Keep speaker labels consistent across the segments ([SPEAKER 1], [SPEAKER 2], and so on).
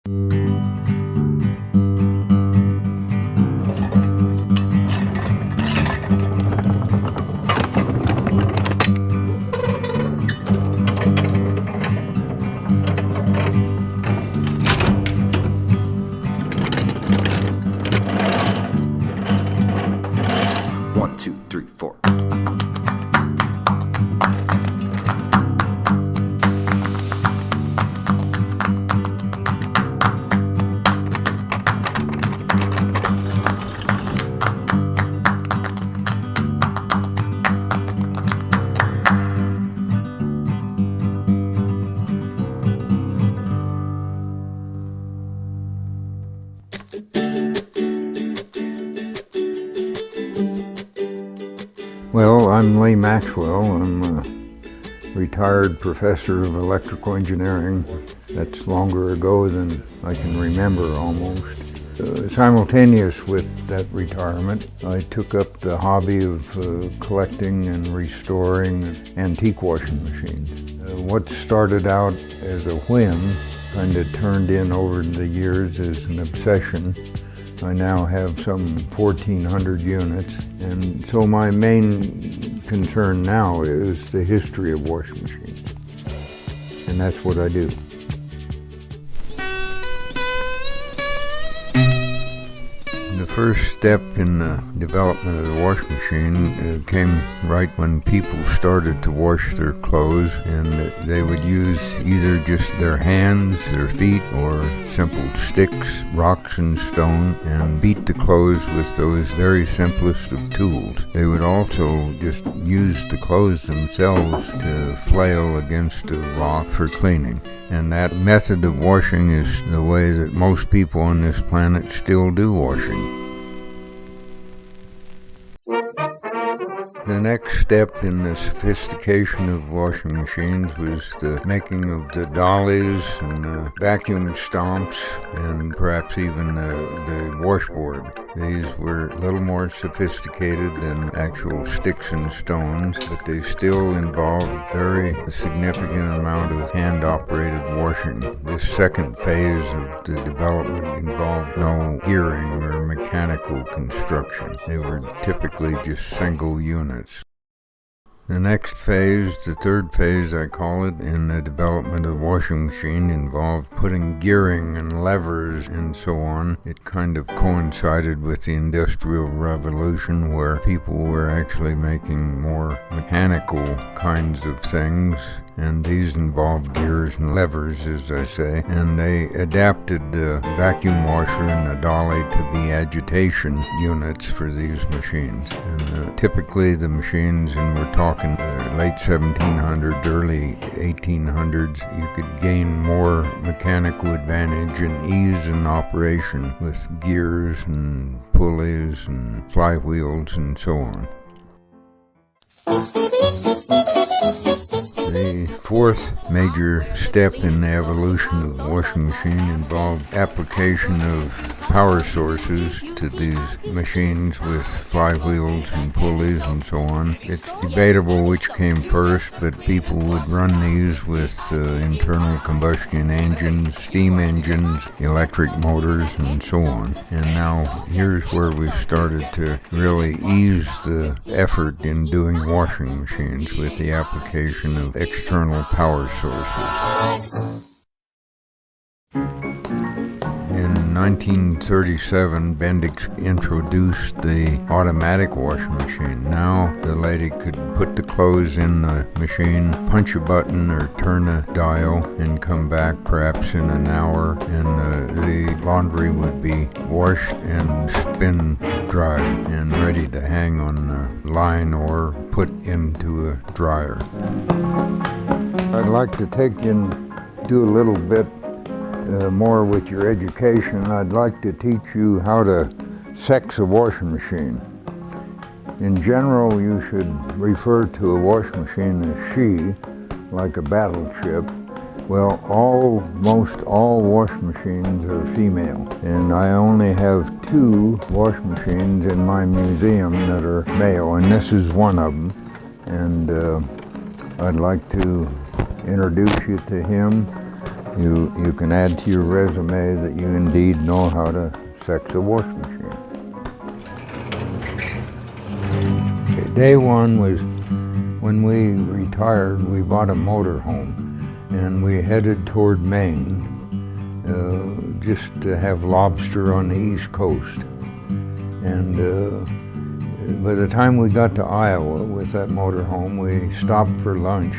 [SPEAKER 1] One, two, three, four.
[SPEAKER 2] Well, I'm Lee Maxwell. I'm a retired professor of electrical engineering. That's longer ago than I can remember almost. Simultaneous with that retirement, I took up the hobby of collecting and restoring antique washing machines. What started out as a whim kind of turned in over the years as an obsession. I now have some 1,400 units, and so my main concern now is the history of washing machines, and that's what I do. The first step in the development of the washing machine came right when people started to wash their clothes, and they would use either just their hands, their feet, or simple sticks, rocks and stone, and beat the clothes with those very simplest of tools. They would also just use the clothes themselves to flail against a rock for cleaning. And that method of washing is the way that most people on this planet still do washing. The next step in the sophistication of washing machines was the making of the dollies and the vacuum stomps and perhaps even the washboard. These were a little more sophisticated than actual sticks and stones, but they still involved very significant amount of hand-operated washing. This second phase of the development involved no gearing or mechanical construction. They were typically just single units. The next phase, the third phase I call it, in the development of the washing machine involved putting gearing and levers and so on. It kind of coincided with the Industrial Revolution, where people were actually making more mechanical kinds of things, and these involved gears and levers, as I say, and they adapted the vacuum washer and the dolly to be agitation units for these machines. And typically the machines, and we're talking late 1700s, early 1800s, you could gain more mechanical advantage and ease in operation with gears and pulleys and flywheels and so on. The fourth major step in the evolution of the washing machine involved application of power sources to these machines with flywheels and pulleys and so on. It's debatable which came first, but people would run these with internal combustion engines, steam engines, electric motors, and so on. And now here's where we started to really ease the effort in doing washing machines with the application of external power sources. In 1937, Bendix introduced the automatic washing machine. Now the lady could put the clothes in the machine, punch a button or turn a dial, and come back perhaps in an hour, and the laundry would be washed and spin dried and ready to hang on the line or put into a dryer. I'd like to do a little bit more with your education. I'd like to teach you how to sex a washing machine. In general, you should refer to a washing machine as she, like a battleship. Well, most all washing machines are female, and I only have 2 washing machines in my museum that are male, and this is one of them. And I'd like to introduce you to him. You can add to your resume that you indeed know how to fix a washing machine. Okay, day one was when we retired. We bought a motor home and we headed toward Maine just to have lobster on the East Coast. And by the time we got to Iowa with that motor home, we stopped for lunch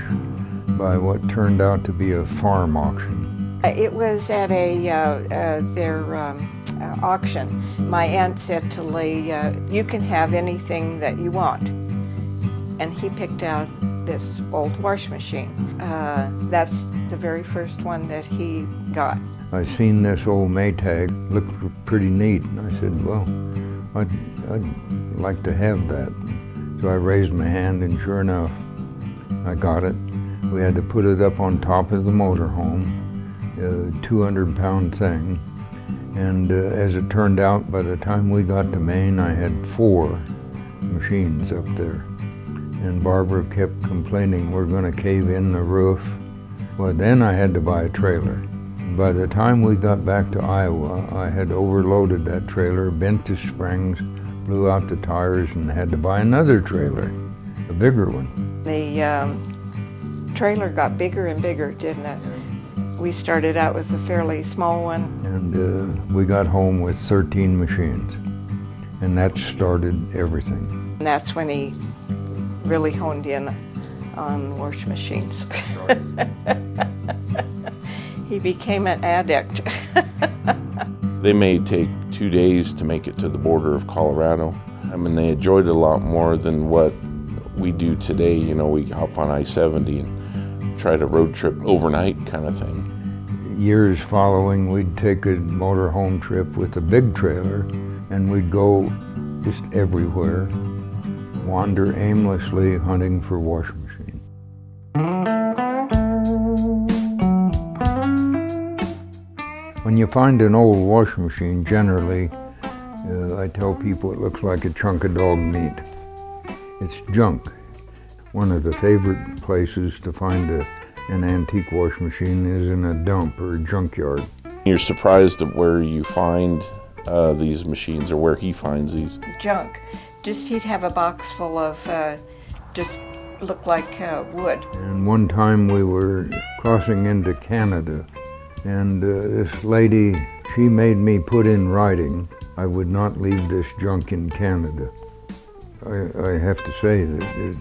[SPEAKER 2] by what turned out to be a farm auction.
[SPEAKER 1] It was at their auction. My aunt said to Lee, you can have anything that you want. And he picked out this old washing machine. That's the very first one that he got.
[SPEAKER 2] I seen this old Maytag, looked pretty neat, and I said, well, I'd like to have that. So I raised my hand, and sure enough, I got it. We had to put it up on top of the motorhome, a 200-pound thing. And as it turned out, by the time we got to Maine, I had 4 machines up there. And Barbara kept complaining, we're going to cave in the roof. Well, then I had to buy a trailer. By the time we got back to Iowa, I had overloaded that trailer, bent the springs, blew out the tires, and had to buy another trailer, a bigger one.
[SPEAKER 1] The trailer got bigger and bigger, didn't it? We started out with a fairly small one.
[SPEAKER 2] And we got home with 13 machines, and that started everything.
[SPEAKER 1] And that's when he really honed in on washing machines. He became an addict.
[SPEAKER 3] They may take 2 days to make it to the border of Colorado. I mean, they enjoyed it a lot more than what we do today. You know, we hop on I-70 and try to road trip overnight kind of thing.
[SPEAKER 2] Years following, we'd take a motorhome trip with a big trailer, and we'd go just everywhere, wander aimlessly hunting for washing machines. When you find an old washing machine, generally, I tell people it looks like a chunk of dog meat. It's junk. One of the favorite places to find an antique washing machine is in a dump or a junkyard.
[SPEAKER 3] You're surprised at where you find these machines, or where he finds these.
[SPEAKER 1] Junk. Just he'd have a box full of just looked like wood.
[SPEAKER 2] And one time we were crossing into Canada, and this lady, she made me put in writing I would not leave this junk in Canada. I have to say that it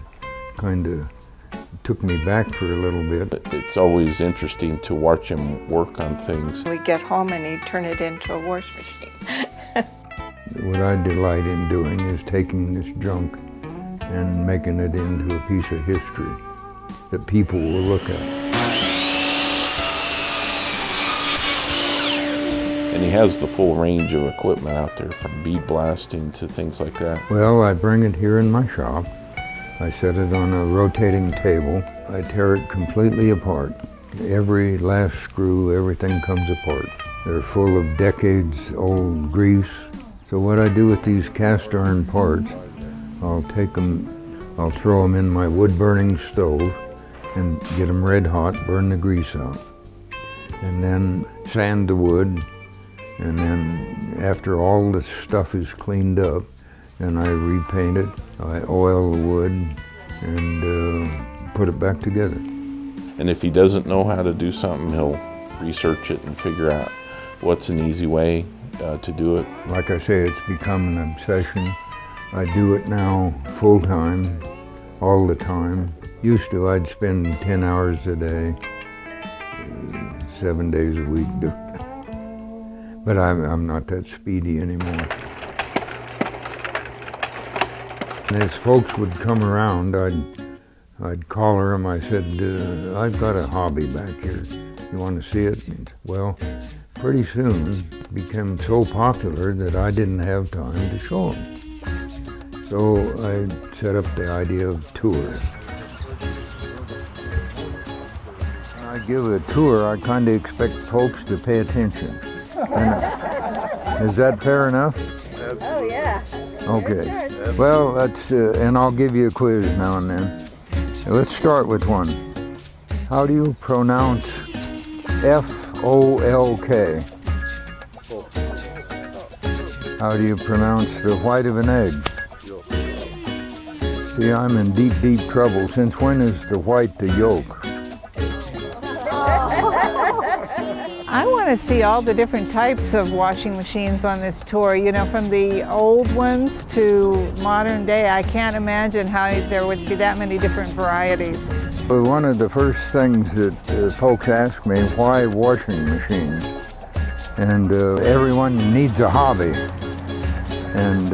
[SPEAKER 2] kind of took me back for a little bit.
[SPEAKER 3] It's always interesting to watch him work on things.
[SPEAKER 1] We'd get home and he'd turn it into a washing machine.
[SPEAKER 2] What I delight in doing is taking this junk and making it into a piece of history that people will look at.
[SPEAKER 3] And he has the full range of equipment out there, from bead blasting to things like that.
[SPEAKER 2] Well, I bring it here in my shop. I set it on a rotating table. I tear it completely apart. Every last screw, everything comes apart. They're full of decades-old grease. So what I do with these cast iron parts, I'll take them, I'll throw them in my wood-burning stove and get them red hot, burn the grease out. And then sand the wood. And then after all the stuff is cleaned up, then I repaint it, I oil the wood, and put it back together.
[SPEAKER 3] And if he doesn't know how to do something, he'll research it and figure out what's an easy way to do it. Like I say, it's become an obsession. I do it now full-time, all the time. Used to, I'd spend 10 hours a day, 7 days a week doing it. But I'm not that speedy anymore. And as folks would come around, I'd collar them. I said, I've got a hobby back here. You want to see it? And, well, pretty soon it became so popular that I didn't have time to show them. So I set up the idea of tours. When I give a tour, I kind of expect folks to pay attention. Is that fair enough?
[SPEAKER 1] Oh, yeah.
[SPEAKER 2] Okay. Well, that's, and I'll give you a quiz now and then. Let's start with one. How do you pronounce F
[SPEAKER 3] O-L-K. How do you pronounce the white of an egg? See, I'm in deep, deep trouble. Since when is the white the yolk?
[SPEAKER 4] I want to see all the different types of washing machines on this tour, you know, from the old ones to modern day. I can't imagine how there would be that many different varieties.
[SPEAKER 3] Well, one of the first things that folks ask me, why washing machines? And everyone needs a hobby. And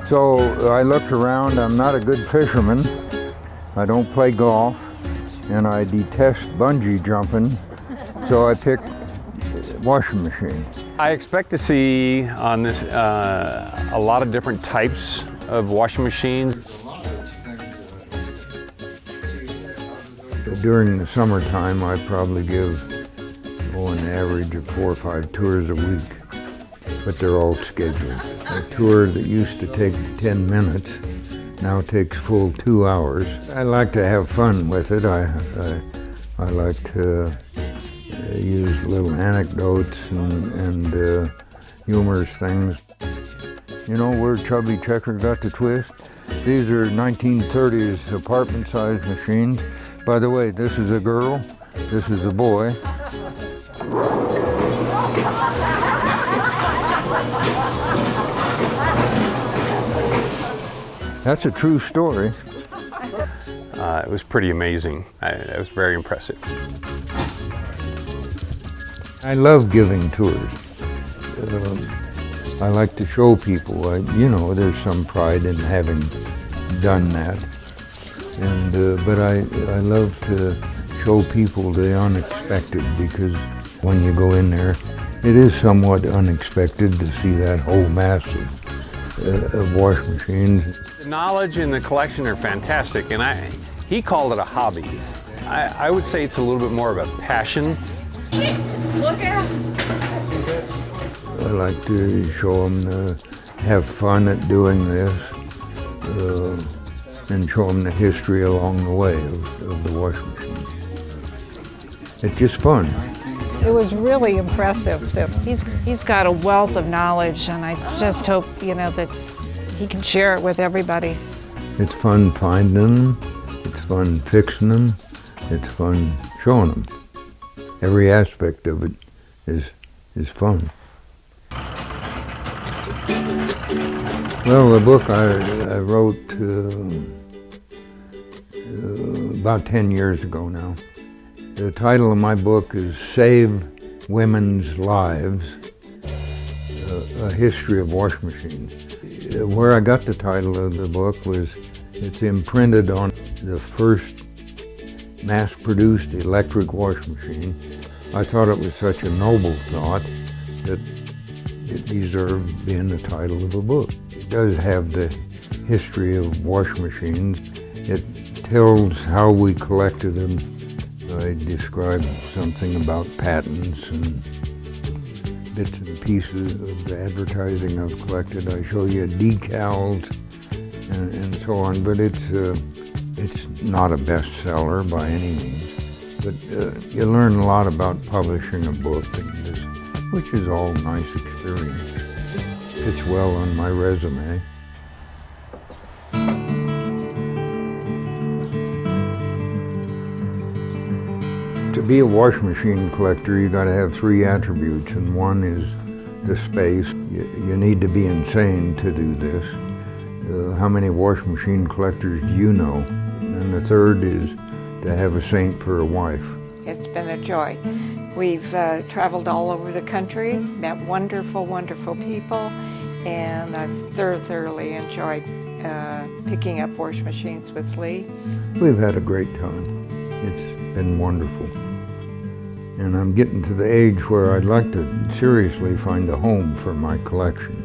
[SPEAKER 3] so I looked around. I'm not a good fisherman. I don't play golf, and I detest bungee jumping. So I picked washing machine.
[SPEAKER 5] I expect to see on this a lot of different types of washing machines.
[SPEAKER 3] During the summertime, I probably give an average of 4 or 5 tours a week, but they're all scheduled. A tour that used to take 10 minutes now takes full 2 hours. I like to have fun with it. I like to use little anecdotes and humorous things. You know where Chubby Checker got the twist? These are 1930s apartment-sized machines. By the way, this is a girl, this is a boy. That's a true story.
[SPEAKER 5] It was pretty amazing. It was very impressive.
[SPEAKER 3] I love giving tours. I like to show people. You know, there's some pride in having done that. And but I love to show people the unexpected, because when you go in there, it is somewhat unexpected to see that whole mass of wash machines.
[SPEAKER 5] The knowledge in the collection are fantastic, and he called it a hobby. I would say it's a little bit more of a passion.
[SPEAKER 4] Look out!
[SPEAKER 3] I like to show them to have fun at doing this, and show them the history along the way of the washing machine. It's just fun.
[SPEAKER 4] It was really impressive. So he's got a wealth of knowledge, and I just hope, you know, that he can share it with everybody.
[SPEAKER 3] It's fun finding them, it's fun fixing them, it's fun showing them. Every aspect of it is fun. Well, the book I wrote about 10 years ago now. The title of my book is Save Women's Lives, A History of Wash Machines. Where I got the title of the book was, it's imprinted on the first mass-produced electric wash machine. I thought it was such a noble thought that it deserved being the title of a book. It does have the history of wash machines. It tells how we collected them. I describe something about patents and bits and pieces of the advertising I've collected. I show you decals and so on, but it's not a bestseller by any means. But you learn a lot about publishing a book, which is all nice experience. Fits well on my resume. To be a washing machine collector, you got to have 3 attributes, and one is the space. You need to be insane to do this. How many washing machine collectors do you know? And the third is to have a saint for a wife.
[SPEAKER 1] It's been a joy. We've traveled all over the country, met wonderful, wonderful people, and I've thoroughly enjoyed picking up wash machines with Lee.
[SPEAKER 3] We've had a great time. It's been wonderful. And I'm getting to the age where I'd like to seriously find a home for my collection.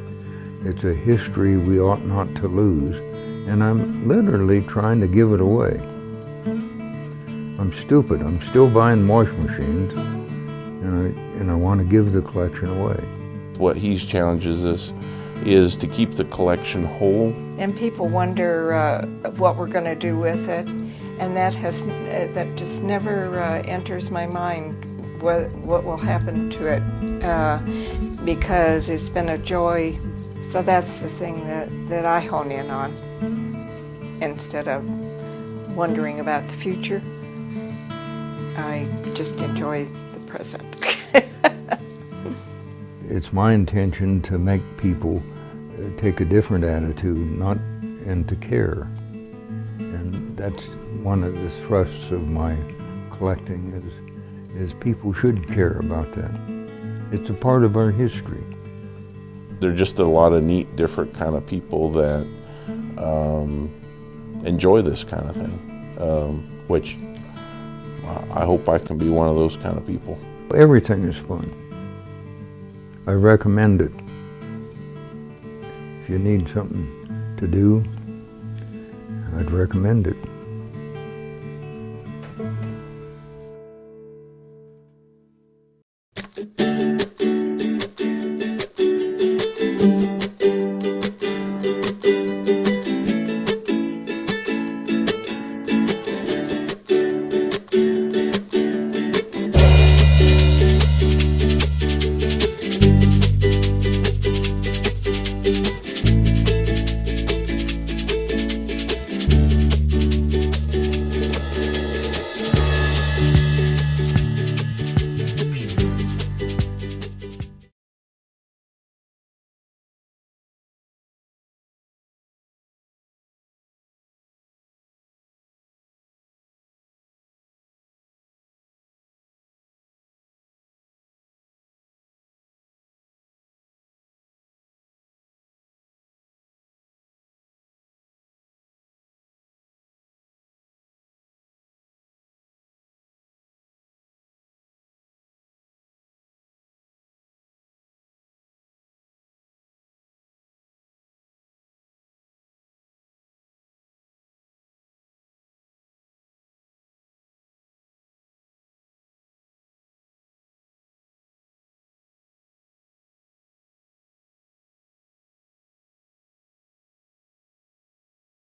[SPEAKER 3] It's a history we ought not to lose, and I'm literally trying to give it away. I'm stupid. I'm still buying wash machines, and I want to give the collection away.
[SPEAKER 6] What he challenges us is to keep the collection whole.
[SPEAKER 1] And people wonder what we're going to do with it, and that just never enters my mind what will happen to it, because it's been a joy. So that's the thing that I hone in on, instead of wondering about the future. I just enjoy the present.
[SPEAKER 3] It's my intention to make people take a different attitude, and to care. And that's one of the thrusts of my collecting, is people should care about that. It's a part of our history.
[SPEAKER 6] There are just a lot of neat, different kind of people that enjoy this kind of thing, which I hope I can be one of those kind of people.
[SPEAKER 3] Everything is fun. I recommend it. If you need something to do, I'd recommend it.